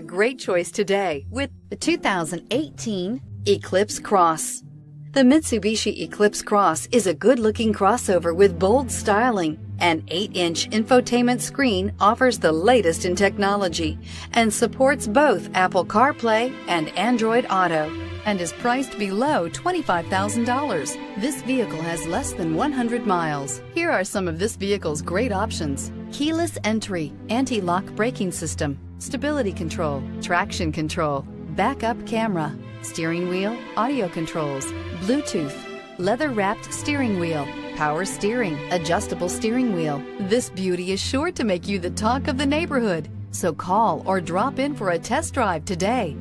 Great choice today with the 2018 Eclipse Cross. The Mitsubishi Eclipse Cross is a good-looking crossover with bold styling. An 8-inch infotainment screen offers the latest in technology and supports both Apple CarPlay and Android Auto, and is priced below $25,000. This vehicle has less than 100 miles. Here are some of this vehicle's great options: keyless entry, anti-lock braking system, stability control, traction control, backup camera, steering wheel audio controls, Bluetooth, leather-wrapped steering wheel, power steering, adjustable steering wheel. This beauty is sure to make you the talk of the neighborhood. So call or drop in for a test drive today.